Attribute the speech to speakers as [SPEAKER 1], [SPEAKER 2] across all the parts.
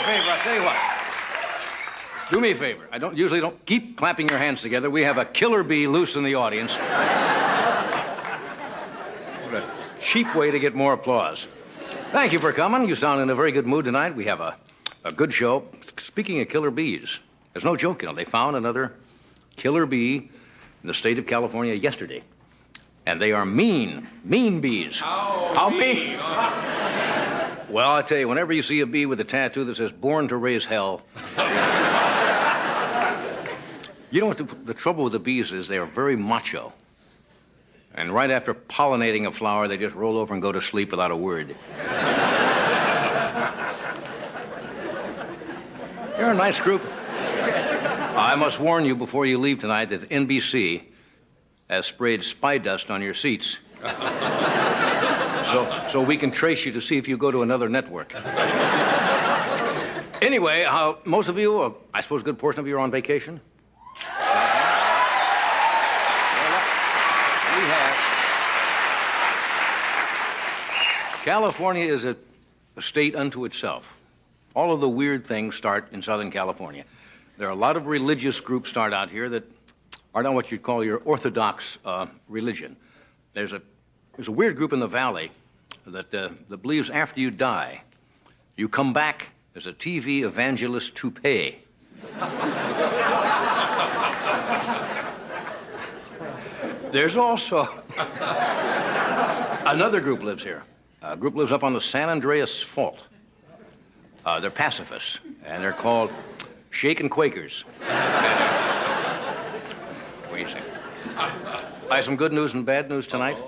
[SPEAKER 1] favor. I'll tell you what. Do me a favor. I usually don't keep clapping your hands together. We have a killer bee loose in the audience. What a cheap way to get more applause. Thank you for coming. You sound in a very good mood tonight. We have a good show. Speaking of killer bees, there's no joke, They found another killer bee in the state of California yesterday. And they are mean bees. How mean? Well, I tell you, whenever you see a bee with a tattoo that says "Born to Raise Hell," you know what the trouble with the bees is? They are very macho. And right after pollinating a flower, they just roll over and go to sleep without a word. You're a nice group. I must warn you before you leave tonight that NBC has sprayed spy dust on your seats. So we can trace you to see if you go to another network. Anyway, most of you, I suppose a good portion of you are on vacation? California is a state unto itself. All of the weird things start in Southern California. There are a lot of religious groups start out here that are not what you'd call your orthodox religion. There's a weird group in the valley that believes after you die, you come back as a TV evangelist toupee. There's also another group lives here. A group lives up on the San Andreas Fault. They're pacifists, and they're called Shakin' Quakers. What do you say? I have some good news and bad news tonight.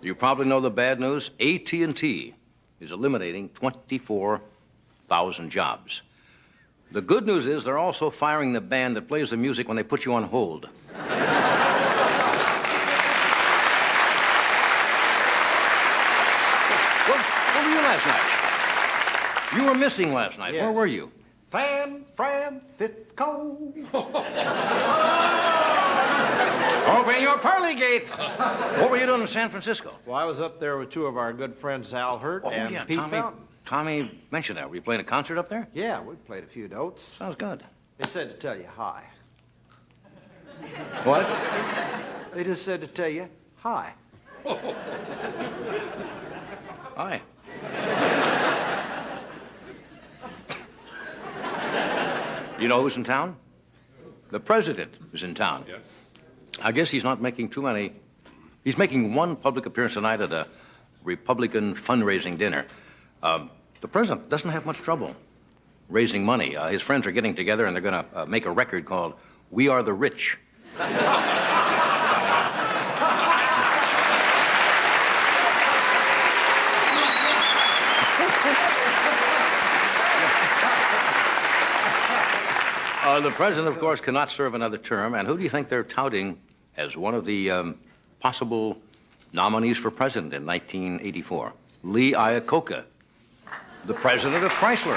[SPEAKER 1] You probably know the bad news. AT&T is eliminating 24,000 jobs. The good news is they're also firing the band that plays the music when they put you on hold. Where were you last night? You were missing last night.
[SPEAKER 2] Yes.
[SPEAKER 1] Where were you?
[SPEAKER 2] Fran, fifth cone.
[SPEAKER 1] Open your pearly gates. What were you doing in San Francisco?
[SPEAKER 2] Well, I was up there with two of our good friends, Al Hurt and Pete Fountain.
[SPEAKER 1] Tommy mentioned that. Were you playing a concert up there?
[SPEAKER 2] Yeah, we played a few notes.
[SPEAKER 1] Sounds good.
[SPEAKER 2] They said to tell you hi.
[SPEAKER 1] What?
[SPEAKER 2] They just said to tell you hi.
[SPEAKER 1] Hi. You know who's in town? The president is in town.
[SPEAKER 3] Yes.
[SPEAKER 1] I guess he's not making too many. He's making one public appearance tonight at a Republican fundraising dinner. The president doesn't have much trouble raising money. His friends are getting together and they're going to make a record called "We Are the Rich." The president, of course, cannot serve another term. And who do you think they're touting as one of the possible nominees for president in 1984? Lee Iacocca, the president of Chrysler.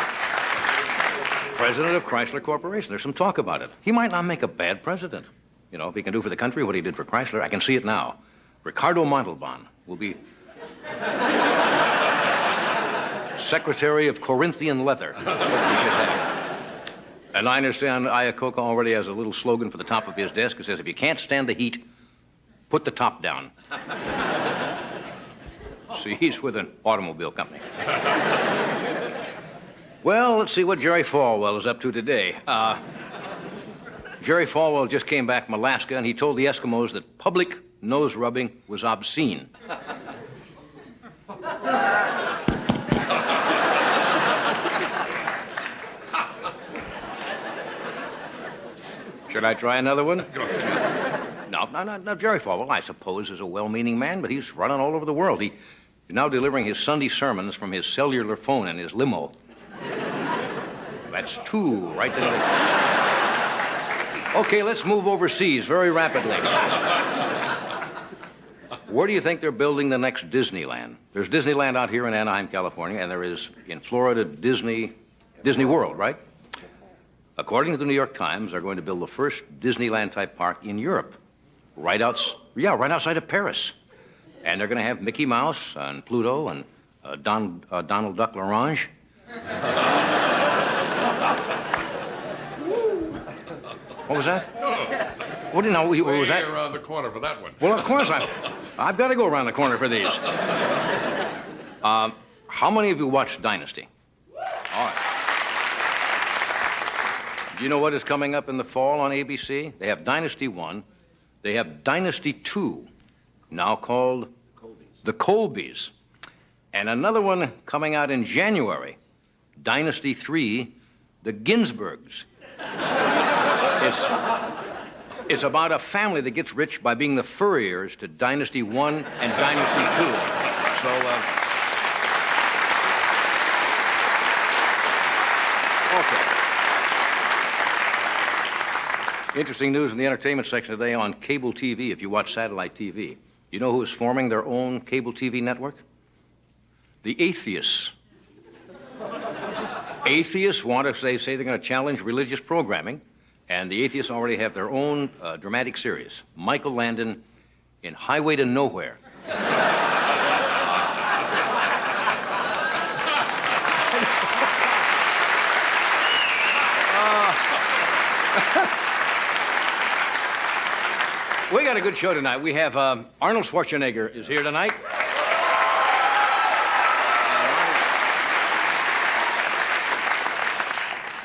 [SPEAKER 1] President of Chrysler Corporation. There's some talk about it. He might not make a bad president. You know, if he can do for the country what he did for Chrysler, I can see it now. Ricardo Montalban will be Secretary of Corinthian Leather. And I understand Iacocca already has a little slogan for the top of his desk. It says, if you can't stand the heat, put the top down. See, he's with an automobile company. Well, let's see what Jerry Falwell is up to today. Jerry Falwell just came back from Alaska, and he told the Eskimos that public nose rubbing was obscene. Should I try another one? No, Jerry Falwell, I suppose, is a well-meaning man, but he's running all over the world. He's now delivering his Sunday sermons from his cellular phone in his limo. That's two right there. Okay, let's move overseas very rapidly. Where do you think they're building the next Disneyland? There's Disneyland out here in Anaheim, California, and there is in Florida Disney World, right? According to the New York Times, they're going to build the first Disneyland-type park in Europe, right outside of Paris. And they're going to have Mickey Mouse and Pluto and Donald Duck L'Orange. What was that? What do you know? What was that?
[SPEAKER 3] Around the corner for that one.
[SPEAKER 1] Well, of course I've got to go around the corner for these. How many of you watched Dynasty? All right. Do you know what is coming up in the fall on ABC? They have Dynasty 1. They have Dynasty 2, now called The Colbys. And another one coming out in January, Dynasty 3, The Ginsburgs. It's about a family that gets rich by being the furriers to Dynasty 1 and Dynasty 2. So, okay. Interesting news in the entertainment section today on cable TV, if you watch satellite TV. You know who is forming their own cable TV network? The atheists. Atheists want to say they're going to challenge religious programming, and the atheists already have their own dramatic series. Michael Landon in Highway to Nowhere. We got a good show tonight. We have Arnold Schwarzenegger is here tonight.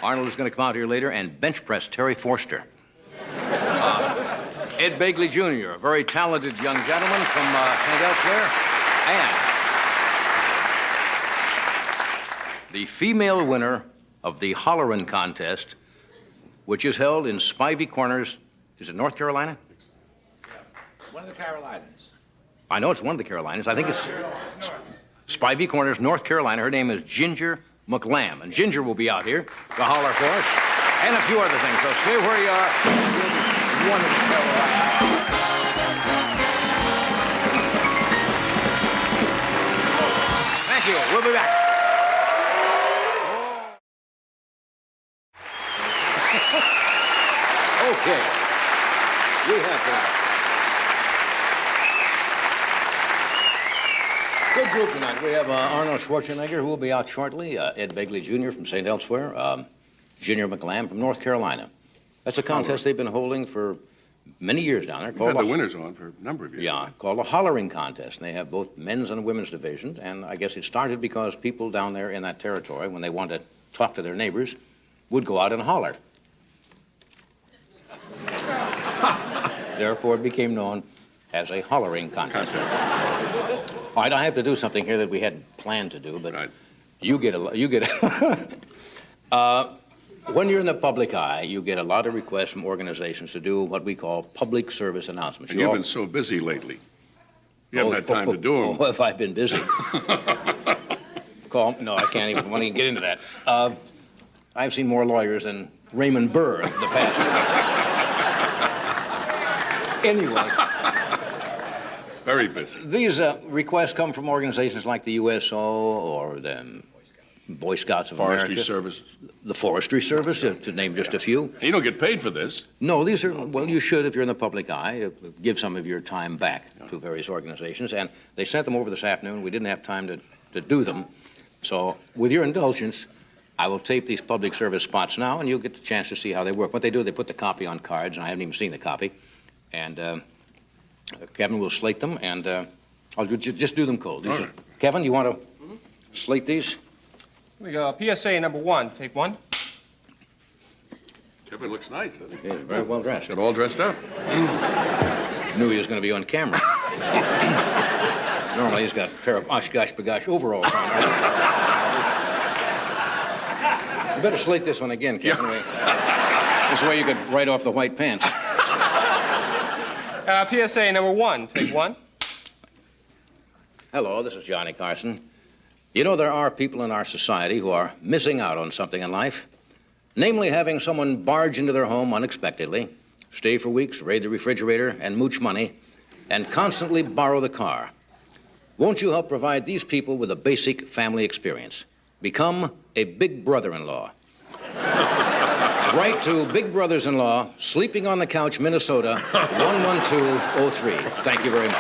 [SPEAKER 1] Arnold is going to come out here later and bench press Terry Forster. Ed Begley Jr., a very talented young gentleman from St. Elsewhere. And the female winner of the Hollerin' contest, which is held in Spivey Corners. Is it North Carolina?
[SPEAKER 4] One of the Carolinas.
[SPEAKER 1] I know it's one of the Carolinas. I think it's Spivey Corners, North Carolina. Her name is Ginger McLam. And Ginger will be out here to holler for us. And a few other things. So stay where you are. One of the Carolinas. Thank you. We'll be back. Okay. We have good group tonight. We have Arnold Schwarzenegger, who will be out shortly, Ed Begley Jr. from St. Elsewhere, Ginger McLam from North Carolina. That's a contest they've been holding for many years down there.
[SPEAKER 3] We've had the winners on for a number of years.
[SPEAKER 1] Yeah, called a hollering contest. And they have both men's and women's divisions. And I guess it started because people down there in that territory, when they wanted to talk to their neighbors, would go out and holler. Therefore, it became known as a hollering contest. All right, I have to do something here that we hadn't planned to do, but
[SPEAKER 3] Right.
[SPEAKER 1] you get when you're in the public eye, you get a lot of requests from organizations to do what we call public service announcements.
[SPEAKER 3] And you've been so busy lately. You haven't had time to do them.
[SPEAKER 1] Oh, if I've been busy. No, I can't even want to get into that. I've seen more lawyers than Raymond Burr in the past. Anyway.
[SPEAKER 3] Very busy.
[SPEAKER 1] These requests come from organizations like the USO or the Boy Scouts of
[SPEAKER 3] Forestry
[SPEAKER 1] America.
[SPEAKER 3] Service.
[SPEAKER 1] The Forestry Service, to name just a few.
[SPEAKER 3] You don't get paid for this.
[SPEAKER 1] No, these are, well, you should if you're in the public eye, give some of your time back to various organizations. And they sent them over this afternoon. We didn't have time to do them. So with your indulgence, I will tape these public service spots now, and you'll get the chance to see how they work. What they do, they put the copy on cards, and I haven't even seen the copy. And Kevin will slate them, and I'll just do them cold.
[SPEAKER 3] All right.
[SPEAKER 1] Kevin, you want to slate these?
[SPEAKER 5] We go PSA number 1, take 1.
[SPEAKER 3] Kevin looks nice, doesn't he?
[SPEAKER 1] Yeah, very well dressed.
[SPEAKER 3] Got all dressed up.
[SPEAKER 1] Knew he was going to be on camera. Normally he's got a pair of Oshkosh Bagosh overalls on. You better slate this one again, Kevin. This way you could write off the white pants.
[SPEAKER 5] PSA number 1, take 1.
[SPEAKER 1] Hello, this is Johnny Carson. You know, there are people in our society who are missing out on something in life, namely having someone barge into their home unexpectedly, stay for weeks, raid the refrigerator, and mooch money, and constantly borrow the car. Won't you help provide these people with a basic family experience? Become a big brother-in-law. Write to Big Brothers-in-Law, Sleeping on the Couch, Minnesota, 11203. Thank you very much.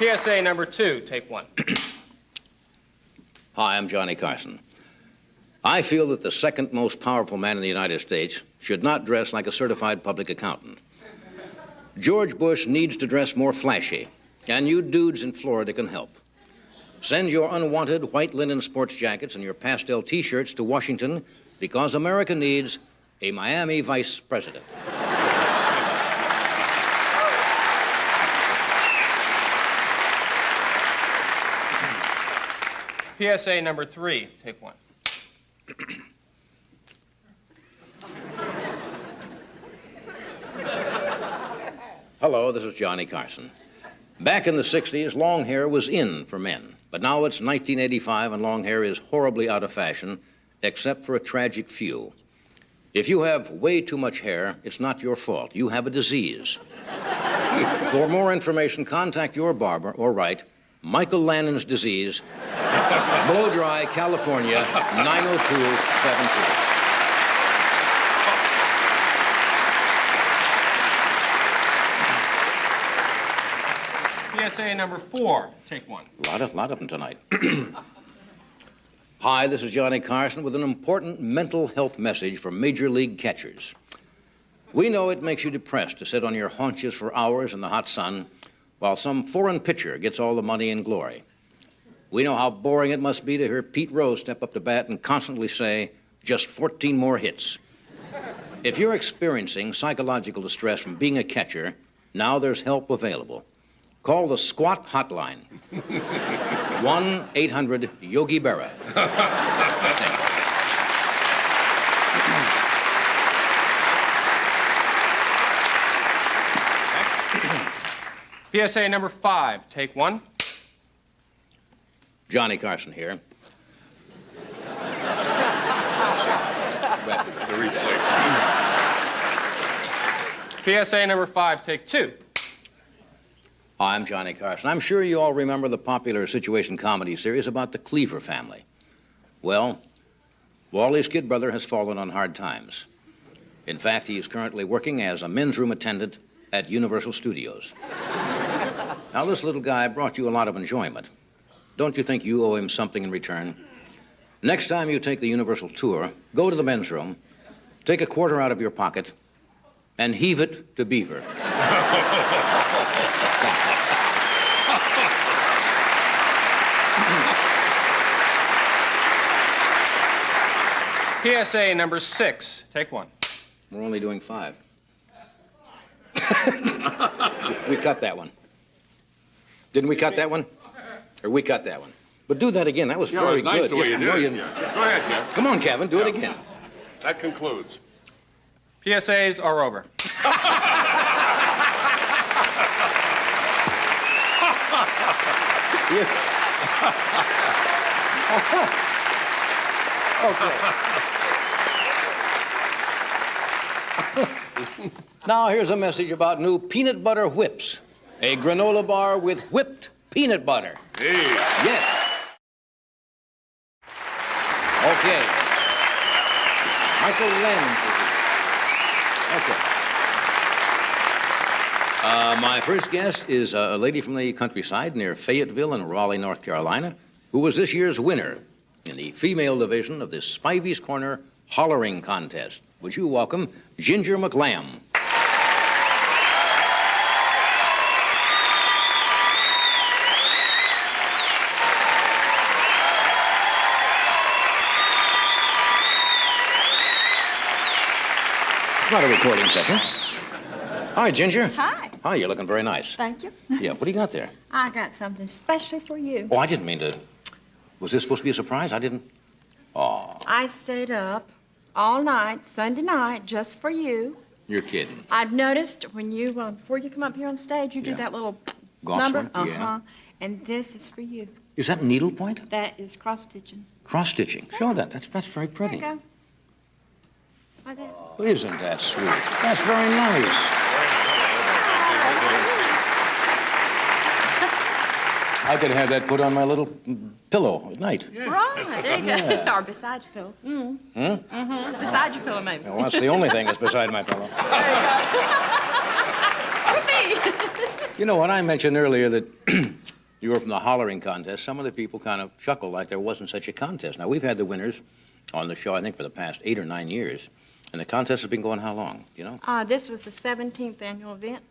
[SPEAKER 5] PSA number 2, take 1.
[SPEAKER 1] Hi, I'm Johnny Carson. I feel that the second most powerful man in the United States should not dress like a certified public accountant. George Bush needs to dress more flashy, and you dudes in Florida can help. Send your unwanted white linen sports jackets and your pastel T-shirts to Washington because America needs a Miami vice president.
[SPEAKER 5] PSA number 3, take 1.
[SPEAKER 1] Hello, this is Johnny Carson. Back in the 60s, long hair was in for men. But now it's 1985 and long hair is horribly out of fashion, except for a tragic few. If you have way too much hair, it's not your fault. You have a disease. For more information, contact your barber or write Michael Lannon's disease, Blow Dry, California, 90272.
[SPEAKER 5] PSA number 4, take 1.
[SPEAKER 1] A lot of them tonight. Hi, this is Johnny Carson with an important mental health message for Major League catchers. We know it makes you depressed to sit on your haunches for hours in the hot sun while some foreign pitcher gets all the money and glory. We know how boring it must be to hear Pete Rose step up to bat and constantly say, just 14 more hits. If you're experiencing psychological distress from being a catcher, now there's help available. Call the squat hotline. 1-800-YOGI Berra.
[SPEAKER 5] PSA number 5, take 1.
[SPEAKER 1] Johnny Carson here.
[SPEAKER 5] PSA number 5, take 2.
[SPEAKER 1] Hi, I'm Johnny Carson. I'm sure you all remember the popular situation comedy series about the Cleaver family. Well, Wally's kid brother has fallen on hard times. In fact, he is currently working as a men's room attendant at Universal Studios. Now, this little guy brought you a lot of enjoyment. Don't you think you owe him something in return? Next time you take the Universal tour, go to the men's room, take a quarter out of your pocket, and heave it to Beaver.
[SPEAKER 5] PSA number 6, take 1.
[SPEAKER 1] We're only doing 5. We cut that one. Didn't we cut that one? Or we cut that one? But do that again. That was very
[SPEAKER 3] it's nice
[SPEAKER 1] good.
[SPEAKER 3] the way you did it.
[SPEAKER 1] You-
[SPEAKER 3] Yeah. Go ahead, Kev.
[SPEAKER 1] Come on, Kevin, do it again.
[SPEAKER 3] That concludes.
[SPEAKER 5] PSAs are over.
[SPEAKER 1] Now here's a message about new peanut butter whips. A granola bar with whipped peanut butter.
[SPEAKER 3] Hey.
[SPEAKER 1] Yes. Okay. Michael Lennon. Okay. My first guest is a lady from the countryside near Fayetteville in Raleigh, North Carolina, who was this year's winner in the female division of the Spivey's Corner Hollering Contest. Would you welcome Ginger McLam? It's not a recording session. Hi, Ginger.
[SPEAKER 6] Hi.
[SPEAKER 1] Hi, you're looking very nice.
[SPEAKER 6] Thank you.
[SPEAKER 1] Yeah, what do you got there?
[SPEAKER 6] I got something special for you.
[SPEAKER 1] Oh, I didn't mean to. Was this supposed to be a surprise? I didn't. Oh,
[SPEAKER 6] I stayed up all night, Sunday night, just for you.
[SPEAKER 1] you're kidding.
[SPEAKER 6] I've noticed when you, before you come up here on stage, you do
[SPEAKER 1] Yeah.
[SPEAKER 6] that little
[SPEAKER 1] Golf
[SPEAKER 6] number.
[SPEAKER 1] swing? Yeah.
[SPEAKER 6] Uh-huh. And this is for you.
[SPEAKER 1] Is that needlepoint?
[SPEAKER 6] That is cross-stitching.
[SPEAKER 1] Cross-stitching. Show that. That's very
[SPEAKER 6] There
[SPEAKER 1] pretty.
[SPEAKER 6] you go. Like that.
[SPEAKER 1] Isn't that sweet? That's very nice. I could have that put on my little pillow at night.
[SPEAKER 6] Right, there you go.
[SPEAKER 1] Yeah.
[SPEAKER 6] Or beside your pillow. Beside your pillow, maybe.
[SPEAKER 1] Well, that's the only thing that's beside my pillow.
[SPEAKER 6] Could be.
[SPEAKER 1] You know what I mentioned earlier that you were from the hollering contest, some of the people kind of chuckled like there wasn't such a contest. Now, we've had the winners on the show, I think, for the past 8 or 9 years. And the contest has been going how long, you know?
[SPEAKER 6] This was the 17th annual event.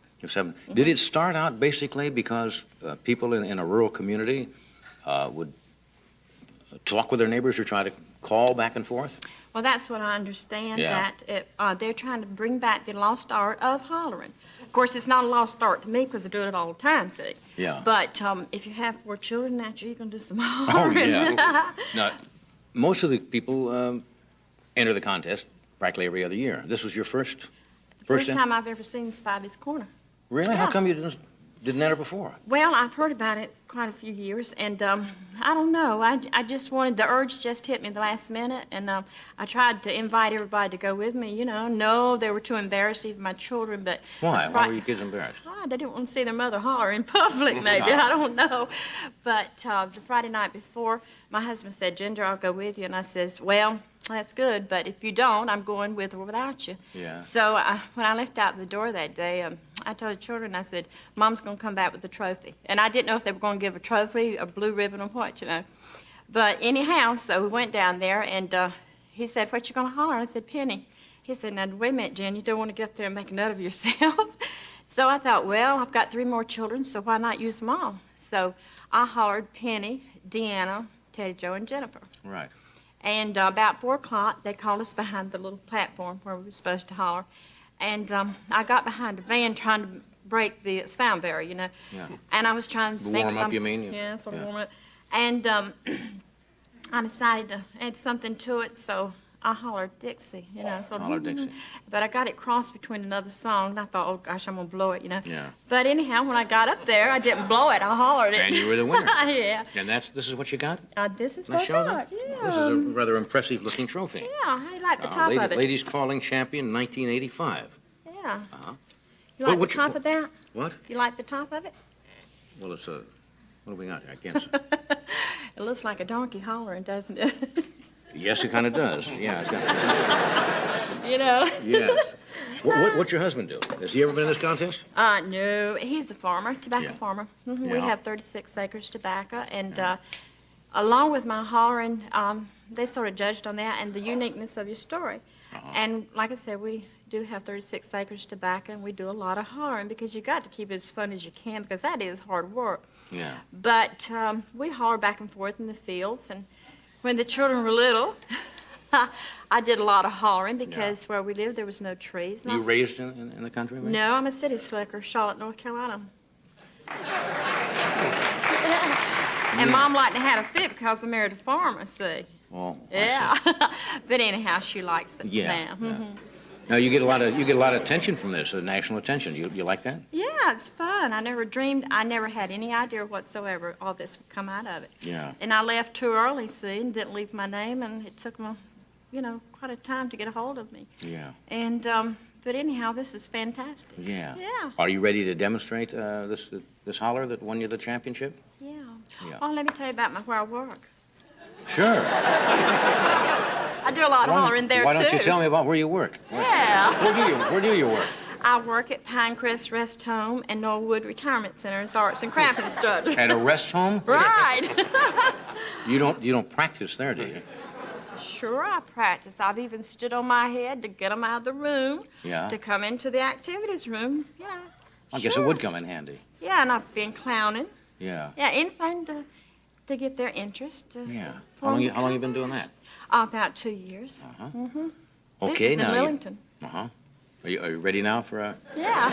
[SPEAKER 1] Did it start out basically because people in a rural community would talk with their neighbors or try to call back and forth?
[SPEAKER 6] Well, that's what I understand,
[SPEAKER 1] Yeah.
[SPEAKER 6] that they're trying to bring back the lost art of hollering. Of course, it's not a lost art to me because I do it all the time, see?
[SPEAKER 1] Yeah.
[SPEAKER 6] But if you have 4 children, naturally you're going to do some
[SPEAKER 1] Oh,
[SPEAKER 6] hollering.
[SPEAKER 1] yeah. Now, most of the people enter the contest practically every other year. This was your first in?
[SPEAKER 6] Time I've ever seen Spivey's Corner.
[SPEAKER 1] Really? How
[SPEAKER 6] Yeah.
[SPEAKER 1] come you didn't enter before?
[SPEAKER 6] Well, I've heard about it quite a few years, and I don't know. I just wanted, the urge just hit me the last minute, and I tried to invite everybody to go with me, you know. No, they were too embarrassed, even my children, but...
[SPEAKER 1] Why? Why were your kids embarrassed?
[SPEAKER 6] They didn't want to see their mother holler in public, maybe. I don't know. But the Friday night before, my husband said, Ginger, I'll go with you. And I says, well, that's good, but if you don't, I'm going with or without you.
[SPEAKER 1] Yeah.
[SPEAKER 6] So when I left out the door that day, I told the children, I said, Mom's going to come back with the trophy. And I didn't know if they were going to give a trophy, a blue ribbon, or what, you know. But anyhow, so we went down there, and he said, what you going to holler? And I said, Penny. He said, now, wait a minute, Jen, you don't want to get up there and make a nut of yourself. So I thought, well, I've got 3 more children, so why not use them all? So I hollered Penny, Deanna, Teddy Joe, and Jennifer.
[SPEAKER 1] Right.
[SPEAKER 6] And about 4 o'clock, they called us behind the little platform where we were supposed to holler. And I got behind a van trying to break the sound barrier, you know.
[SPEAKER 1] Yeah.
[SPEAKER 6] And I was trying to make
[SPEAKER 1] Warm up, you mean?
[SPEAKER 6] Yeah, sort of
[SPEAKER 1] Yeah.
[SPEAKER 6] warm up. And I decided to add something to it, so I hollered Dixie, you know. Sort of,
[SPEAKER 1] Holler Dixie.
[SPEAKER 6] But I got it crossed between another song, and I thought, oh, gosh, I'm going to blow it, you know.
[SPEAKER 1] Yeah.
[SPEAKER 6] But anyhow, when I got up there, I didn't blow it. I hollered it.
[SPEAKER 1] And you were the winner.
[SPEAKER 6] Yeah.
[SPEAKER 1] And this is what you got?
[SPEAKER 6] This is
[SPEAKER 1] Let's
[SPEAKER 6] what I
[SPEAKER 1] show
[SPEAKER 6] got.
[SPEAKER 1] that.
[SPEAKER 6] Yeah.
[SPEAKER 1] This is a rather impressive-looking trophy.
[SPEAKER 6] Yeah, I like the top of it.
[SPEAKER 1] Ladies Calling Champion, 1985.
[SPEAKER 6] Yeah.
[SPEAKER 1] Uh-huh.
[SPEAKER 6] You like
[SPEAKER 1] What
[SPEAKER 6] the
[SPEAKER 1] you-
[SPEAKER 6] top of that?
[SPEAKER 1] What?
[SPEAKER 6] You like the top of it?
[SPEAKER 1] Well, it's a... What do we got here? I can't see.
[SPEAKER 6] It looks like a donkey hollering, doesn't it?
[SPEAKER 1] Yes, it kind of does. Yeah, it's got...
[SPEAKER 6] You know?
[SPEAKER 1] Yes. What's your husband do? Has he ever been in this contest?
[SPEAKER 6] No, he's a farmer, tobacco
[SPEAKER 1] Yeah.
[SPEAKER 6] farmer. We
[SPEAKER 1] Yeah.
[SPEAKER 6] have 36 acres tobacco, and along with my hollering, they sort of judged on that and the uniqueness of your story. And like I said, we do have 36 acres tobacco, and we do a lot of hollering because you got to keep it as fun as you can because that is hard work.
[SPEAKER 1] Yeah.
[SPEAKER 6] But we holler back and forth in the fields, and when the children were little, I did a lot of hollering because where we lived there was no trees. And
[SPEAKER 1] You raised in the country? right?
[SPEAKER 6] No, I'm a city slicker, Charlotte, North Carolina. And Mom liked to have a fit because I married a farmer, see.
[SPEAKER 1] Oh, I
[SPEAKER 6] Yeah.
[SPEAKER 1] see.
[SPEAKER 6] But anyhow, she likes it
[SPEAKER 1] Yeah.
[SPEAKER 6] now.
[SPEAKER 1] yeah. Now you get a lot of attention from this, national attention. You like that?
[SPEAKER 6] Yeah, it's fun. I never had any idea whatsoever all this would come out of it.
[SPEAKER 1] Yeah.
[SPEAKER 6] And I left too early, see, and didn't leave my name, and it took them, quite a time to get a hold of me.
[SPEAKER 1] Yeah.
[SPEAKER 6] And, but anyhow, this is fantastic.
[SPEAKER 1] Yeah.
[SPEAKER 6] Yeah.
[SPEAKER 1] Are you ready to demonstrate this holler that won you the championship?
[SPEAKER 6] Yeah.
[SPEAKER 1] Yeah.
[SPEAKER 6] Oh, let me tell you about where I work.
[SPEAKER 1] Sure.
[SPEAKER 6] I do a lot of hollering there, too.
[SPEAKER 1] Why don't you tell me about where you work?
[SPEAKER 6] Yeah.
[SPEAKER 1] Where do you work?
[SPEAKER 6] I work at Pinecrest Rest Home and Norwood Retirement Center as arts and craft instructor.
[SPEAKER 1] At a rest home?
[SPEAKER 6] Right.
[SPEAKER 1] You don't practice there, do you?
[SPEAKER 6] Sure, I practice. I've even stood on my head to get them out of the room.
[SPEAKER 1] Yeah.
[SPEAKER 6] To come into the activities room. Yeah.
[SPEAKER 1] I guess it would come in handy.
[SPEAKER 6] Yeah, and I've been clowning.
[SPEAKER 1] Yeah.
[SPEAKER 6] Yeah, anything to get their interest.
[SPEAKER 1] Yeah.
[SPEAKER 6] for
[SPEAKER 1] How long
[SPEAKER 6] them.
[SPEAKER 1] you been doing that?
[SPEAKER 6] About 2 years.
[SPEAKER 1] Okay,
[SPEAKER 6] This is
[SPEAKER 1] now
[SPEAKER 6] in Millington.
[SPEAKER 1] Uh-huh. Are you ready now for a...
[SPEAKER 6] Yeah.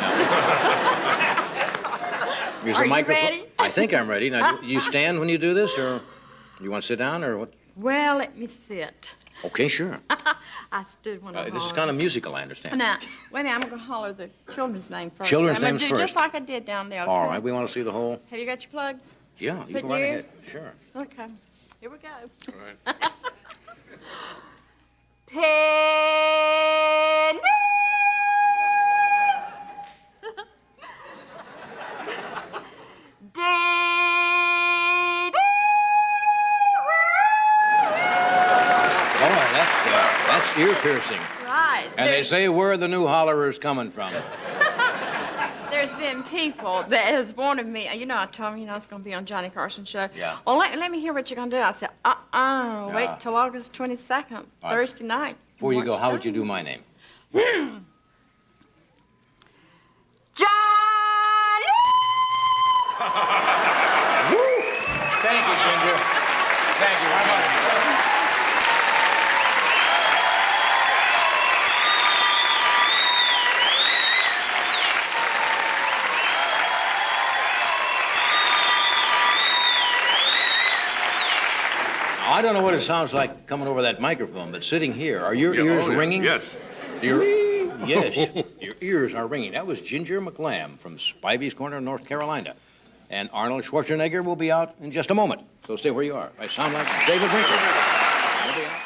[SPEAKER 1] Here's
[SPEAKER 6] Are
[SPEAKER 1] a
[SPEAKER 6] you
[SPEAKER 1] microphone.
[SPEAKER 6] ready?
[SPEAKER 1] I think I'm ready. Now, you stand when you do this, or you want to sit down, or what?
[SPEAKER 6] Well, let me sit.
[SPEAKER 1] Okay, sure.
[SPEAKER 6] I stood when I
[SPEAKER 1] This is
[SPEAKER 6] hollered.
[SPEAKER 1] kind of musical, I understand.
[SPEAKER 6] Now, wait a minute, I'm going to holler the children's name first.
[SPEAKER 1] Children's
[SPEAKER 6] I'm gonna
[SPEAKER 1] names
[SPEAKER 6] do
[SPEAKER 1] first.
[SPEAKER 6] just like I did down there, okay?
[SPEAKER 1] All right, we want to see the whole...
[SPEAKER 6] Have you got your plugs?
[SPEAKER 1] Yeah, you
[SPEAKER 6] Put
[SPEAKER 1] go right ahead.
[SPEAKER 6] yours?
[SPEAKER 1] Sure.
[SPEAKER 6] Okay. Here we go.
[SPEAKER 3] All right.
[SPEAKER 6] Penny!
[SPEAKER 1] Boy, that's ear-piercing.
[SPEAKER 6] Right.
[SPEAKER 1] And they say where the new hollerers coming from.
[SPEAKER 6] There's been people that has wanted me. You know, I told them, I was going to be on Johnny Carson's show.
[SPEAKER 1] Yeah.
[SPEAKER 6] Well, let me hear what you're going to do. I said, wait till August 22nd, Thursday night.
[SPEAKER 1] Before you go,
[SPEAKER 6] Watch
[SPEAKER 1] how would you
[SPEAKER 6] Johnny.
[SPEAKER 1] do my name?
[SPEAKER 6] Johnny!
[SPEAKER 4] Thank you, Ginger. Thank you. How about it?
[SPEAKER 1] I don't know what it sounds like coming over that microphone, but sitting here, are your ears ringing?
[SPEAKER 3] Yes.
[SPEAKER 1] Yes, your ears are ringing. That was Ginger McLam from Spivey's Corner, North Carolina. And Arnold Schwarzenegger will be out in just a moment. So stay where you are. I sound like David Brinkley. He'll be out.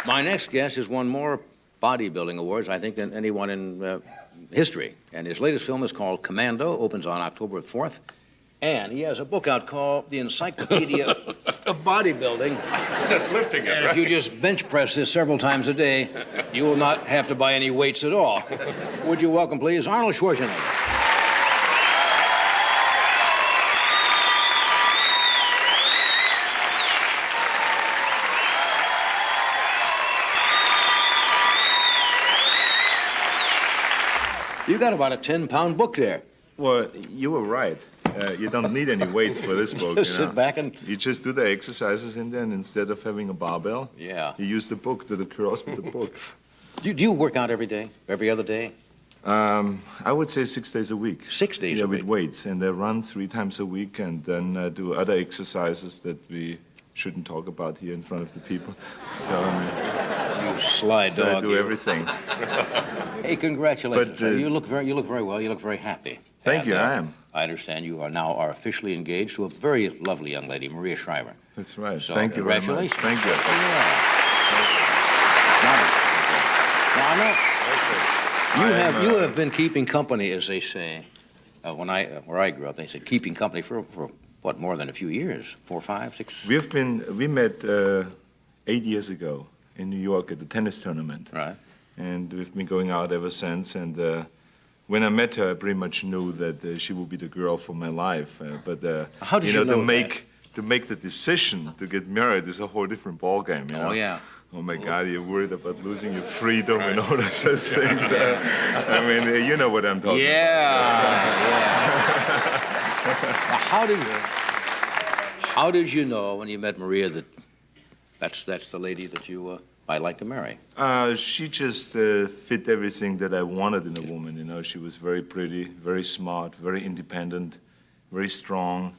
[SPEAKER 1] My next guest has won more bodybuilding awards, I think, than anyone in history. And his latest film is called Commando, opens on October 4th. And he has a book out called The Encyclopedia of Bodybuilding.
[SPEAKER 3] Just lifting it,
[SPEAKER 1] And if
[SPEAKER 3] right?
[SPEAKER 1] you just bench press this several times a day, you will not have to buy any weights at all. Would you welcome, please, Arnold Schwarzenegger? You got about a 10-pound book there.
[SPEAKER 7] Well, you were right. You don't need any weights for this book.
[SPEAKER 1] Just sit back and...
[SPEAKER 7] You just do the exercises in there, and instead of having a barbell,
[SPEAKER 1] Yeah.
[SPEAKER 7] you use the book to the cross with the book.
[SPEAKER 1] Do you work out every day? Every other day?
[SPEAKER 7] I would say 6 days a week.
[SPEAKER 1] 6 days
[SPEAKER 7] Yeah,
[SPEAKER 1] a
[SPEAKER 7] with
[SPEAKER 1] week?
[SPEAKER 7] weights, and I run 3 times a week, and then do other exercises that we shouldn't talk about here in front of the people. So,
[SPEAKER 1] You sly
[SPEAKER 7] so I
[SPEAKER 1] dog.
[SPEAKER 7] do
[SPEAKER 1] you.
[SPEAKER 7] everything.
[SPEAKER 1] Hey, congratulations.
[SPEAKER 7] But,
[SPEAKER 1] you look very well. You look very happy.
[SPEAKER 7] Thank
[SPEAKER 1] And,
[SPEAKER 7] you, I am.
[SPEAKER 1] I understand you are now officially engaged to a very lovely young lady, Maria Shriver.
[SPEAKER 7] That's right.
[SPEAKER 1] So,
[SPEAKER 7] Thank you very much.
[SPEAKER 1] congratulations.
[SPEAKER 7] Thank you.
[SPEAKER 1] Now, I know you have been keeping company, as they say. Where I grew up, they said keeping company for what, more than a few years? 4, 5, 6?
[SPEAKER 7] We met 8 years ago in New York at the tennis tournament.
[SPEAKER 1] Right.
[SPEAKER 7] And we've been going out ever since. And when I met her, I pretty much knew that she would be the girl for my life.
[SPEAKER 1] How did you know
[SPEAKER 7] to make the decision to get married is a whole different ballgame. You know?
[SPEAKER 1] Oh, yeah.
[SPEAKER 7] Oh my God, you're worried about losing your freedom and all those things. I mean, you know what I'm talking
[SPEAKER 1] Now, how did you know when you met Maria that that's the lady that you might like to marry?
[SPEAKER 7] about. She just fit everything that I wanted in a woman. You know, she was very pretty, very smart, very independent, very strong,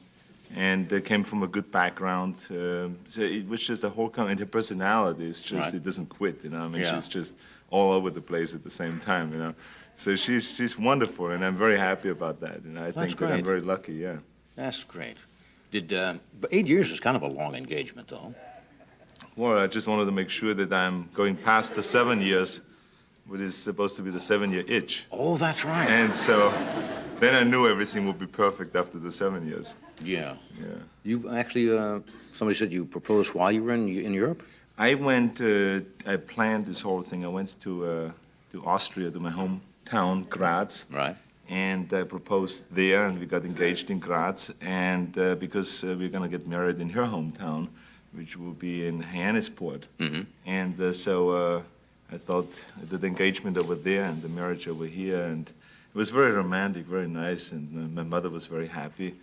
[SPEAKER 7] and came from a good background. So it was just a whole and her personality is just,
[SPEAKER 1] Right.
[SPEAKER 7] it doesn't quit, you know. I mean,
[SPEAKER 1] Yeah.
[SPEAKER 7] she's just all over the place at the same time, you know. So she's wonderful, and I'm very happy about that. And I think that I'm
[SPEAKER 1] great.
[SPEAKER 7] very lucky, yeah.
[SPEAKER 1] That's great. But 8 years is kind of a long engagement, though.
[SPEAKER 7] Well, I just wanted to make sure that I'm going past the 7 years, which is supposed to be the 7-year itch.
[SPEAKER 1] Oh, that's right.
[SPEAKER 7] And so then I knew everything would be perfect after the 7 years.
[SPEAKER 1] Yeah.
[SPEAKER 7] Yeah.
[SPEAKER 1] You actually, somebody said you proposed while you were in Europe?
[SPEAKER 7] I planned this whole thing. I went to Austria, to my hometown, Graz.
[SPEAKER 1] Right.
[SPEAKER 7] And I proposed there, and we got engaged in Graz. And because we're going to get married in her hometown, which will be in Johannesburg.
[SPEAKER 1] Mm-hmm.
[SPEAKER 7] And so I thought the engagement over there and the marriage over here, and it was very romantic, very nice, and my mother was very happy.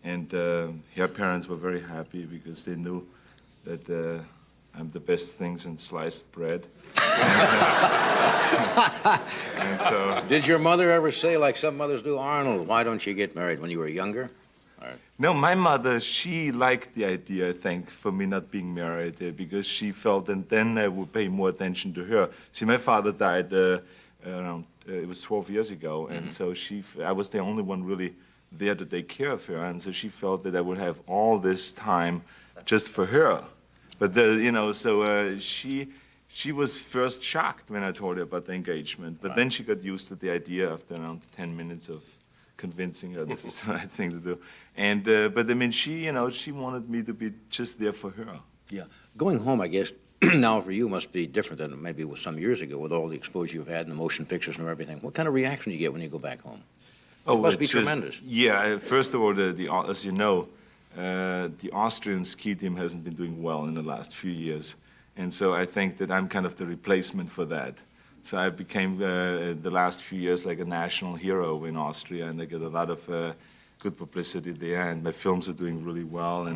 [SPEAKER 7] And her parents were very happy because they knew that I'm the best things in sliced bread. And so,
[SPEAKER 1] Did your mother ever say, like some mothers do, Arnold, why don't you get married when you were younger?
[SPEAKER 7] no, my mother, she liked the idea, I think, for me not being married because she felt that then I would pay more attention to her. See, my father died around, it was 12 years ago, and so I was the only one really there to take care of her, and so she felt that I would have all this time just for her. But, she was first shocked when I told her about the engagement, but then she got used to the idea after around 10 minutes of convincing her this was the right thing to do. But I mean, she wanted me to be just there for her.
[SPEAKER 1] Yeah. Going home, I guess, now for you must be different than maybe it was some years ago with all the exposure you've had and the motion pictures and everything. What kind of reaction do you get when you go back home?
[SPEAKER 7] Oh,
[SPEAKER 1] It must be
[SPEAKER 7] it's just-
[SPEAKER 1] tremendous.
[SPEAKER 7] Yeah, first of all, as you know, the Austrian ski team hasn't been doing well in the last few years. And so I think that I'm kind of the replacement for that. So I became, the last few years, like a national hero in Austria, and I get a lot of good publicity there, and my films are doing really well.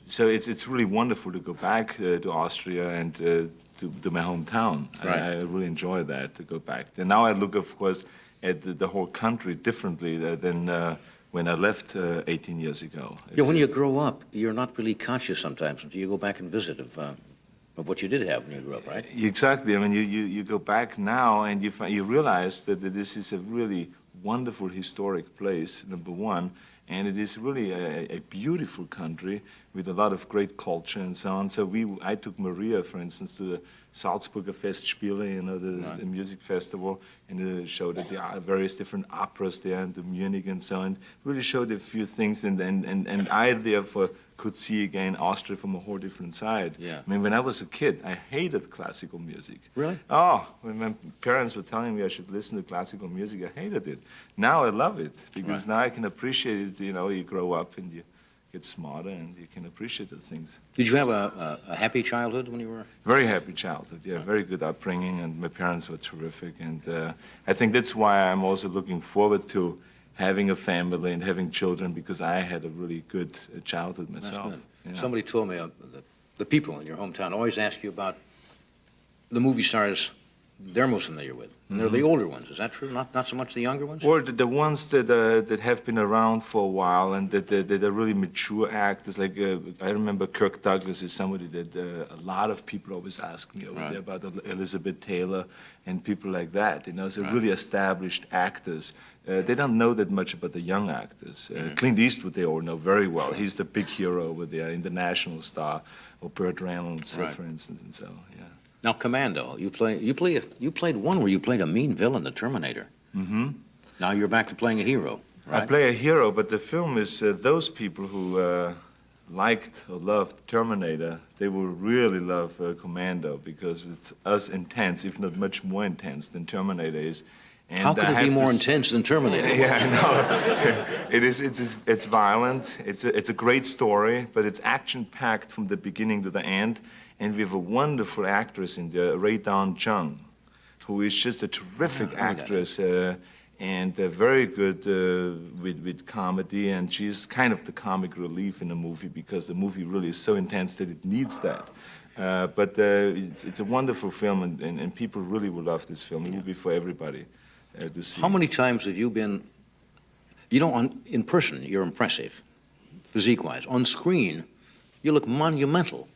[SPEAKER 7] So it's really wonderful to go back to Austria and to my hometown.
[SPEAKER 1] Right.
[SPEAKER 7] I really enjoy that, to go back. And now I look, of course, at the whole country differently than when I left 18 years ago.
[SPEAKER 1] Yeah, when you grow up, you're not really conscious sometimes until you go back and visit of what you did have when you grew up, right?
[SPEAKER 7] Exactly. I mean, you go back now and you realize that this is a really wonderful historic place, number one, and it is really a beautiful country with a lot of great culture and so on. So I took Maria, for instance, to the Salzburger Festspiele, you know, the music festival, and showed the various different operas there, and to Munich and so on. Really showed a few things, and I therefore could see again Austria from a whole different side.
[SPEAKER 1] Yeah.
[SPEAKER 7] I mean, when I was a kid, I hated classical music.
[SPEAKER 1] Really?
[SPEAKER 7] Oh, when my parents were telling me I should listen to classical music, I hated it. Now I love it, because now I can appreciate it. You know, you grow up and you get smarter and you can appreciate the things.
[SPEAKER 1] Did you have a happy childhood when you were?
[SPEAKER 7] Very happy childhood, yeah, very good upbringing, and my parents were terrific. And I think that's why I'm also looking forward to having a family and having children, because I had a really good childhood myself.
[SPEAKER 1] That's good.
[SPEAKER 7] Yeah.
[SPEAKER 1] Somebody told me the people in your hometown always ask you about the movie stars they're most familiar with. And they're the older ones. Is that true? Not so much the younger ones?
[SPEAKER 7] Or the ones that have been around for a while and that are really mature actors. Like I remember Kirk Douglas is somebody that a lot of people always ask me over there about, Elizabeth Taylor and people like that. You know, so really established actors. They don't know that much about the young actors. Clint Eastwood they all know very well. He's the big hero over there, international star, or Burt Reynolds, for instance, and so yeah.
[SPEAKER 1] Now, Commando, you played one where you played a mean villain, the Terminator. Mm-hmm. Now you're back to playing a hero, right?
[SPEAKER 7] I play a hero, but the film is those people who liked or loved Terminator, they will really love Commando, because it's as intense, if not much more intense than Terminator is. And
[SPEAKER 1] How could it be more intense than Terminator?
[SPEAKER 7] Yeah, I know. It's violent. It's a great story, but it's action-packed from the beginning to the end. And we have a wonderful actress in there, Ray Dawn Chung, who is just a terrific actress and very good with comedy. And she's kind of the comic relief in the movie, because the movie really is so intense that it needs that. But it's a wonderful film, and people really will love this film. It will be for everybody to see.
[SPEAKER 1] How many times have you been, you know, in person, you're impressive, physique-wise. On screen, you look monumental.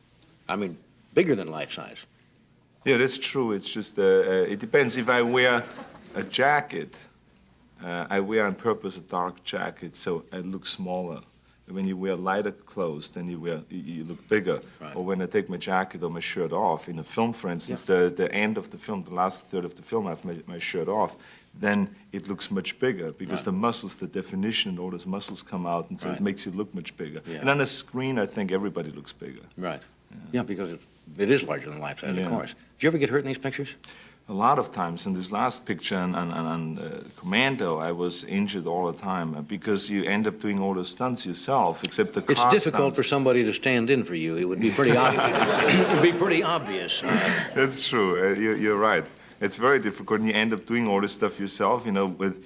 [SPEAKER 1] I mean, bigger than life size.
[SPEAKER 7] Yeah, that's true. It's just, it depends. If I wear a jacket, I wear on purpose a dark jacket, so I look smaller. When you wear lighter clothes, then you look bigger.
[SPEAKER 1] Right.
[SPEAKER 7] Or when I take my jacket or my shirt off, in a film, for instance, the end of the film, the last third of the film, I have my shirt off, then it looks much bigger, because the muscles, the definition, all those muscles come out, and so it makes you look much bigger.
[SPEAKER 1] Yeah.
[SPEAKER 7] And on a screen, I think everybody looks bigger.
[SPEAKER 1] Right. Yeah, because it is larger than life size, of course. Did you ever get hurt in these pictures?
[SPEAKER 7] A lot of times. In this last picture on Commando, I was injured all the time, because you end up doing all the stunts yourself, except the car
[SPEAKER 1] It's difficult
[SPEAKER 7] stunts.
[SPEAKER 1] for somebody to stand in for you. It would be pretty obvious. It would be pretty obvious.
[SPEAKER 7] That's true. You're right. It's very difficult, and you end up doing all this stuff yourself. You know, with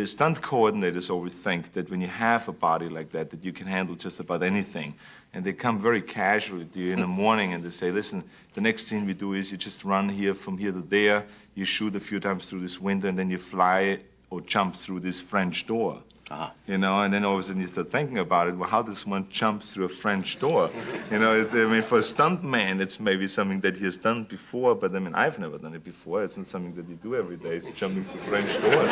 [SPEAKER 7] stunt coordinators always think that when you have a body like that you can handle just about anything. And they come very casually to you in the morning and they say, listen, the next scene we do is you just run here from here to there, you shoot a few times through this window, and then you fly or jump through this French door. You know, and then all of a sudden you start thinking about it. Well, how does one jump through a French door? You know, I mean, for a stunt man, it's maybe something that he has done before, but I mean, I've never done it before. It's not something that you do every day, it's jumping through French doors.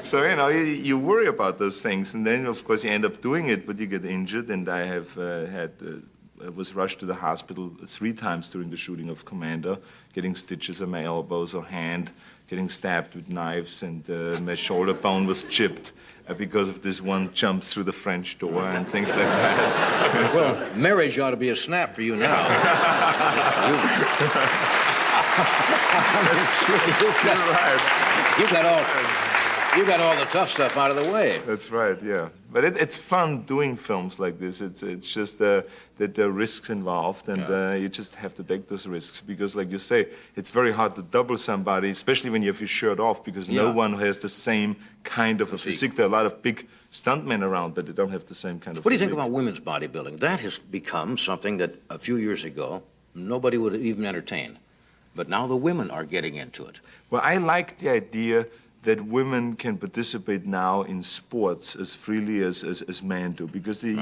[SPEAKER 7] So, you know, you worry about those things, and then, of course, you end up doing it, but you get injured, and I have had was rushed to the hospital 3 times during the shooting of Commander, getting stitches on my elbows or hand, getting stabbed with knives, and my shoulder bone was chipped because of this one jump through the French door and things like that.
[SPEAKER 1] Well, marriage ought to be a snap for you now.
[SPEAKER 7] That's true. You're right.
[SPEAKER 1] You got all the tough stuff out of the way.
[SPEAKER 7] That's right, yeah. But it's fun doing films like this. It's just that there are risks involved, and you just have to take those risks because, like you say, it's very hard to double somebody, especially when you have your shirt off, because no one has the same kind of a physique. There are a lot of big stuntmen around, but they don't have the same kind of
[SPEAKER 1] What do you
[SPEAKER 7] physique.
[SPEAKER 1] think about women's bodybuilding? That has become something that a few years ago nobody would even entertain. But now the women are getting into it.
[SPEAKER 7] Well, I like the idea that women can participate now in sports as freely as men do, because they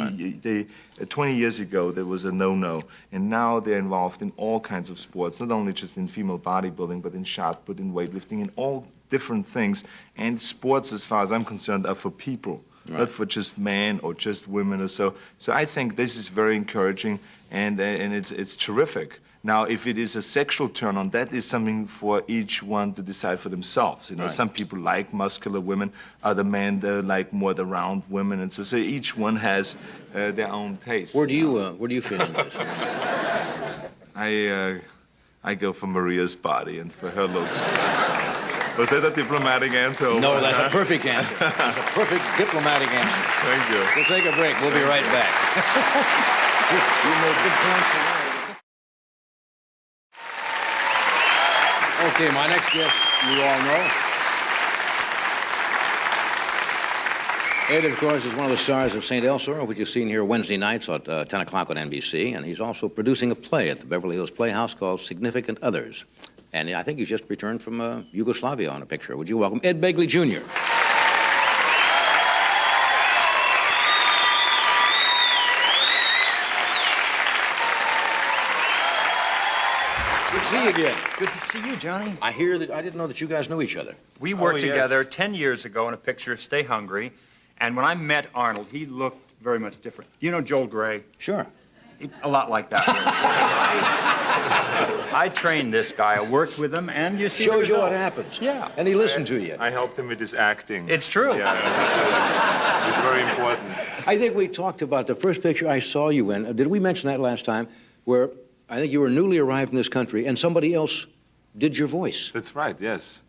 [SPEAKER 7] 20 years ago there was a no-no, and now they're involved in all kinds of sports, not only just in female bodybuilding, but in shot put, in weightlifting, in all different things. And sports, as far as I'm concerned, are for people, not for just men or just women or so. So I think this is very encouraging, and it's terrific. Now, if it is a sexual turn on, that is something for each one to decide for themselves. You know, some people like muscular women, other men like more the round women, and so each one has their own taste.
[SPEAKER 1] Where do you fit in this?
[SPEAKER 7] I go for Maria's body and for her looks. Was that a diplomatic answer?
[SPEAKER 1] No, that's a perfect answer. That's a perfect diplomatic answer.
[SPEAKER 7] Thank you.
[SPEAKER 1] We'll take a break. We'll be right back. You made good points today. Okay, my next guest, you all know. Ed, of course, is one of the stars of St. Elsewhere, which you've seen here Wednesday nights at 10 o'clock on NBC, and he's also producing a play at the Beverly Hills Playhouse called Significant Others. And I think he's just returned from Yugoslavia on a picture. Would you welcome Ed Begley Jr.? Good to see you again.
[SPEAKER 4] Good to see you, Johnny.
[SPEAKER 1] I hear that I didn't know that you guys knew each other.
[SPEAKER 4] We worked
[SPEAKER 7] yes.
[SPEAKER 4] together 10 years ago in a picture, Stay Hungry, and when I met Arnold, he looked very much different. You know Joel Grey?
[SPEAKER 1] Sure.
[SPEAKER 4] A lot like that. I trained this guy. I worked with him, and you see the
[SPEAKER 1] Shows you what
[SPEAKER 4] result.
[SPEAKER 1] happens.
[SPEAKER 4] Yeah.
[SPEAKER 1] And he listened to you.
[SPEAKER 7] I helped him with his acting.
[SPEAKER 4] It's true.
[SPEAKER 7] Yeah, it's very important.
[SPEAKER 1] I think we talked about the first picture I saw you in. Did we mention that last time? Where I think you were newly arrived in this country, and somebody else did your voice.
[SPEAKER 7] That's right, yes.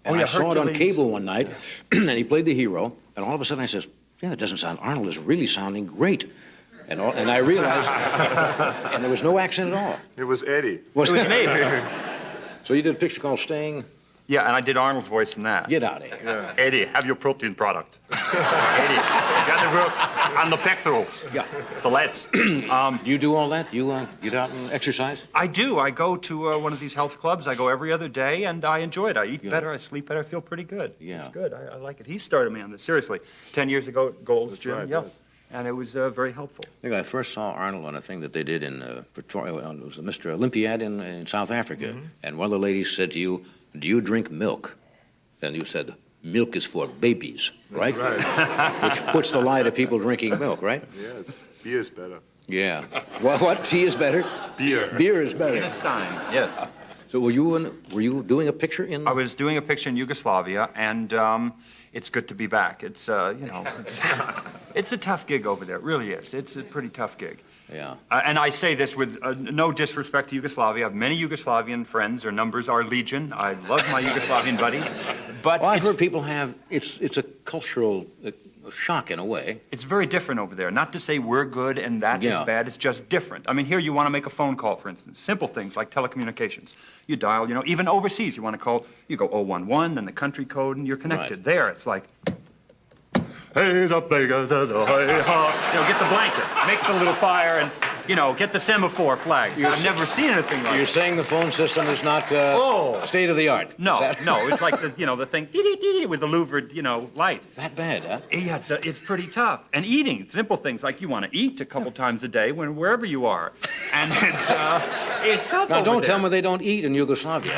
[SPEAKER 1] And
[SPEAKER 4] yeah,
[SPEAKER 1] I saw it on
[SPEAKER 4] Hercules.
[SPEAKER 1] cable one night, and he played the hero, and all of a sudden I says, yeah, that doesn't sound, Arnold is really sounding great. And I realized, and there was no accent at all.
[SPEAKER 7] It was Eddie.
[SPEAKER 4] It was me.
[SPEAKER 1] So you did a picture called Staying,
[SPEAKER 4] Yeah, and I did Arnold's voice in that.
[SPEAKER 1] Get Out of Here.
[SPEAKER 4] Eddie, have your protein product. Eddie, got the rope on the pectorals.
[SPEAKER 1] Yeah.
[SPEAKER 4] The legs.
[SPEAKER 1] Do you do all that? You get out and exercise?
[SPEAKER 4] I do. I go to one of these health clubs. I go every other day, and I enjoy it. I eat better, I sleep better, I feel pretty good.
[SPEAKER 1] Yeah.
[SPEAKER 4] It's good. I like it. He started me on this, seriously. 10 years ago at Gold's Gym.
[SPEAKER 7] right,
[SPEAKER 4] Yep.
[SPEAKER 7] yes.
[SPEAKER 4] And it was very helpful.
[SPEAKER 1] I think I first saw Arnold on a thing that they did in Pretoria. It was a Mr. Olympiad in South Africa. And one of the ladies said to you, do you drink milk? And you said, milk is for babies, right? Which puts the lie to people drinking milk, right?
[SPEAKER 7] Yes, beer is better.
[SPEAKER 1] Yeah. What? Tea is better?
[SPEAKER 7] Beer.
[SPEAKER 1] Beer is better.
[SPEAKER 4] In a Stein, yes.
[SPEAKER 1] So were you doing a picture in?
[SPEAKER 4] I was doing a picture in Yugoslavia, and it's good to be back. It's, it's a tough gig over there. It really is. It's a pretty tough gig.
[SPEAKER 1] Yeah.
[SPEAKER 4] And I say this with no disrespect to Yugoslavia. I have many Yugoslavian friends. Their numbers are legion. I love my Yugoslavian buddies. But
[SPEAKER 1] Well, I've
[SPEAKER 4] it's,
[SPEAKER 1] heard people have, it's a cultural shock in a way.
[SPEAKER 4] it's very different over there. Not to say we're good and that is
[SPEAKER 1] Yeah.
[SPEAKER 4] bad. It's just different. I mean, here you want to make a phone call, for instance. Simple things like telecommunications. You dial, even overseas, you want to call, you go 011, then the country code, and you're connected.
[SPEAKER 1] Right.
[SPEAKER 4] There, it's like, hey, the Vegas, get the blanket, make the little fire, and, get the semaphore flags. I've never seen anything like
[SPEAKER 1] You're
[SPEAKER 4] it.
[SPEAKER 1] saying the phone system is not state of the art?
[SPEAKER 4] No,
[SPEAKER 1] Is that
[SPEAKER 4] no, it's like the thing, with the louvered, light.
[SPEAKER 1] that bad, huh?
[SPEAKER 4] Yeah, it's pretty tough. And eating, simple things like you want to eat a couple times a day wherever you are. And it's tough
[SPEAKER 1] Now,
[SPEAKER 4] over
[SPEAKER 1] don't
[SPEAKER 4] there.
[SPEAKER 1] tell me they don't eat in Yugoslavia.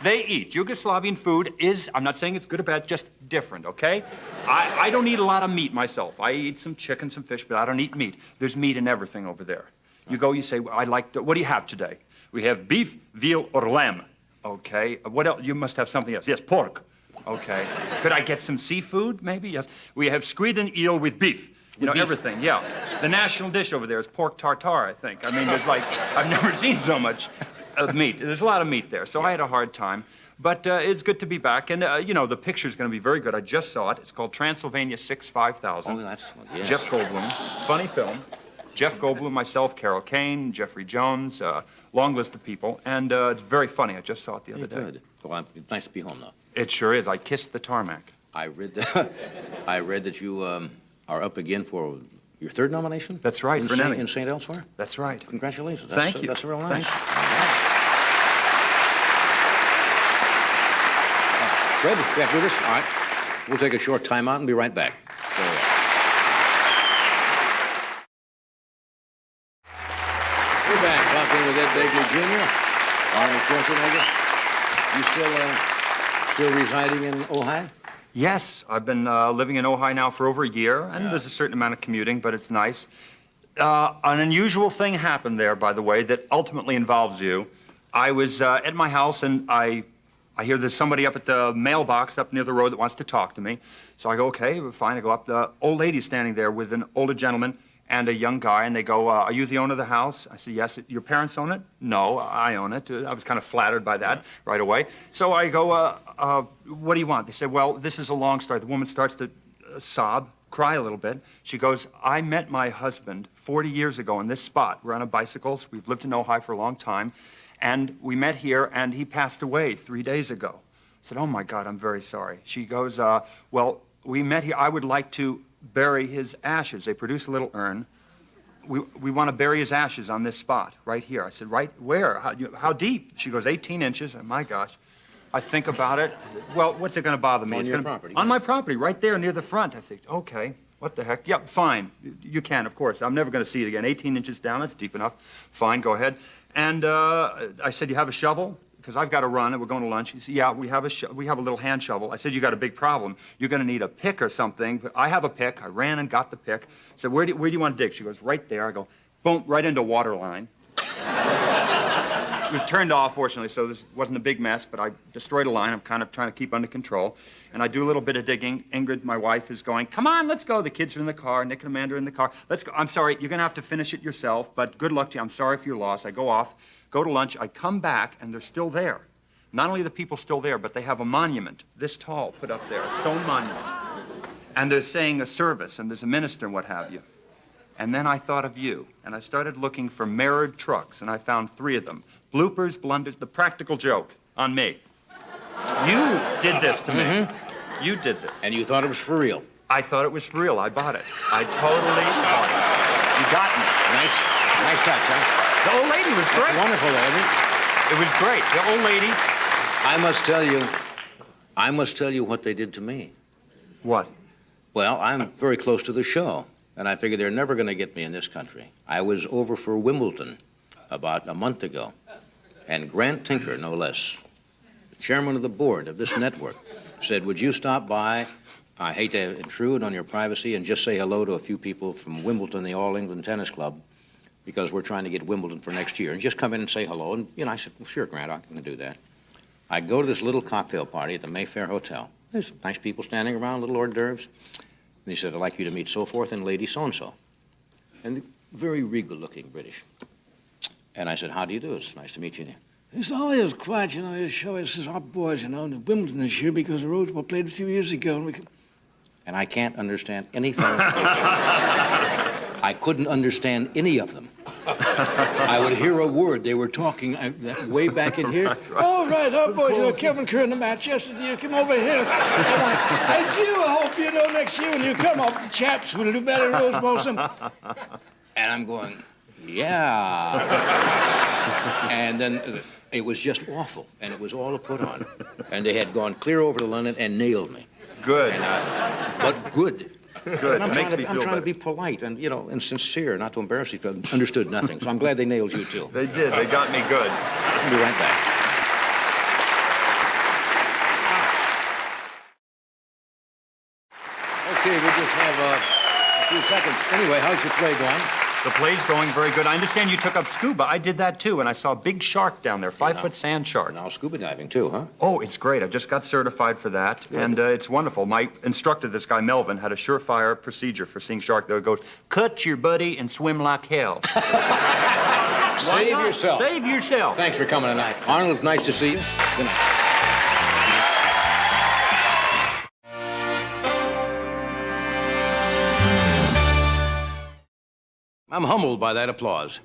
[SPEAKER 4] They eat. Yugoslavian food is, I'm not saying it's good or bad, just different, okay? I don't eat a lot of meat myself. I eat some chicken, some fish, but I don't eat meat. There's meat in everything over there. You go, you say, well, what do you have today? We have beef, veal, or lamb. Okay. What else? You must have something else. Yes, pork. Okay. Could I get some seafood, maybe? Yes. We have squid and eel with beef. You know,
[SPEAKER 1] beef.
[SPEAKER 4] everything, yeah. The national dish over there is pork tartare, I think. I mean, there's like, I've never seen so much meat. There's a lot of meat there, so I had a hard time. But it's good to be back, and, you know, the picture's going to be very good. I just saw it. It's called Transylvania 6-5000.
[SPEAKER 1] Oh, that's one, yeah.
[SPEAKER 4] Jeff Goldblum, funny film. Jeff Goldblum, myself, Carol Kane, Jeffrey Jones, long list of people, and it's very funny. I just saw it the other day.
[SPEAKER 1] Good. Well, nice to be home, though.
[SPEAKER 4] It sure is. I kissed the tarmac.
[SPEAKER 1] I read that you are up again for your third nomination?
[SPEAKER 4] That's right, for Nenny.
[SPEAKER 1] In St. Elsewhere?
[SPEAKER 4] That's right.
[SPEAKER 1] Congratulations.
[SPEAKER 4] Thank you.
[SPEAKER 1] That's real nice.
[SPEAKER 4] Thank you.
[SPEAKER 1] Fred, you have to do this? All right. We'll take a short time out and be right back. We're back talking with Ed Begley Jr., Arnold Schwarzenegger. You still residing in Ojai?
[SPEAKER 4] Yes, I've been living in Ojai now for over a year, and there's a certain amount of commuting, but it's nice. An unusual thing happened there, by the way, that ultimately involves you. I was at my house, and I hear there's somebody up at the mailbox up near the road that wants to talk to me. So I go, okay, fine. I go up. The old lady's standing there with an older gentleman and a young guy, and they go, are you the owner of the house? I said, yes. Your parents own it? No, I own it. I was kind of flattered by that right away. So I go, what do you want? They said, well, this is a long story. The woman starts to sob, cry a little bit. She goes, I met my husband 40 years ago in this spot. We're on bicycles. We've lived in Ojai for a long time. And we met here, and he passed away 3 days ago. I said, oh, my God, I'm very sorry. She goes, well, we met here. I would like to bury his ashes. They produce a little urn. We want to bury his ashes on this spot, right here. I said, right where? How deep? She goes, 18 inches. And my gosh. I think about it. Well, what's it going to bother me?
[SPEAKER 1] On
[SPEAKER 4] it's
[SPEAKER 1] your
[SPEAKER 4] gonna,
[SPEAKER 1] property.
[SPEAKER 4] On my property, right there near the front. I think, okay, what the heck? Yep, fine. You can, of course. I'm never going to see it again. 18 inches down, that's deep enough. Fine, go ahead. And I said, you have a shovel? Because I've got to run, and we're going to lunch. He said, yeah, we have a little hand shovel. I said, you got a big problem. You're going to need a pick or something. I have a pick. I ran and got the pick. I said, where do you want to dig? She goes, right there. I go, boom, right into water line. It was turned off, fortunately, so this wasn't a big mess, but I destroyed a line. I'm kind of trying to keep under control. And I do a little bit of digging. Ingrid, my wife, is going, come on, let's go. The kids are in the car. Nick and Amanda are in the car. Let's go. I'm sorry, you're going to have to finish it yourself, but good luck to you. I'm sorry for your loss. I go off, go to lunch. I come back, and they're still there. Not only are the people still there, but they have a monument this tall put up there, a stone monument. And they're saying a service, and there's a minister and what have you. And then I thought of you, and I started looking for mirrored trucks, and I found 3 of them. Bloopers, blunders, the practical joke on me. You did this to me. You did this.
[SPEAKER 1] And you thought it was for real?
[SPEAKER 4] I thought it was for real. I bought it. I totally bought it. You got me.
[SPEAKER 1] Nice touch, huh?
[SPEAKER 4] The old lady was great.
[SPEAKER 1] Wonderful, lady.
[SPEAKER 4] It was great. The old lady.
[SPEAKER 1] I must tell you what they did to me.
[SPEAKER 4] What?
[SPEAKER 1] Well, I'm very close to the show, and I figured they're never going to get me in this country. I was over for Wimbledon about a month ago, and Grant Tinker, no less, the chairman of the board of this network, said, would you stop by? I hate to intrude on your privacy and just say hello to a few people from Wimbledon, the All England Tennis Club, because we're trying to get Wimbledon for next year, and just come in and say hello. And, I said, well, sure, Grant, I'm going to do that. I go to this little cocktail party at the Mayfair Hotel. There's nice people standing around, little hors d'oeuvres. And he said, I'd like you to meet so forth and Lady so-and-so. And very regal-looking British. And I said, how do you do? It's nice to meet you.
[SPEAKER 8] It's always quiet, his show is our boys, and Wimbledon this year because the Rose Bowl played a few years ago, and we can...
[SPEAKER 1] And I can't understand anything. I couldn't understand any of them. I would hear a word. They were talking way back in here.
[SPEAKER 8] Oh, right, our boys, Kevin Kerr in the Manchester, you come over here. And I do hope, next year when you come up, the chaps will do better Rose Bowl.
[SPEAKER 1] And I'm going, yeah. And then it was just awful, and it was all a put on. And they had gone clear over to London and nailed me.
[SPEAKER 4] Good.
[SPEAKER 1] But good.
[SPEAKER 4] Good.
[SPEAKER 1] And I'm trying to be polite and, and sincere, not to embarrass you, because I understood nothing. So I'm glad they nailed you, too.
[SPEAKER 4] They did. They got me good.
[SPEAKER 1] I'll be right back. Okay, we'll just have a few seconds. Anyway, how's your play going?
[SPEAKER 4] The play's going very good. I understand you took up scuba. I did that too, and I saw a big shark down there, 5-foot sand shark.
[SPEAKER 1] Now scuba diving too, huh?
[SPEAKER 4] Oh, it's great. I just got certified for that, and it's wonderful. My instructor, this guy Melvin, had a surefire procedure for seeing shark. There goes, cut your buddy and swim like hell.
[SPEAKER 1] Save yourself.
[SPEAKER 4] Save yourself.
[SPEAKER 1] Thanks for coming tonight. Arnold, nice to see you. Good night. I'm humbled by that applause.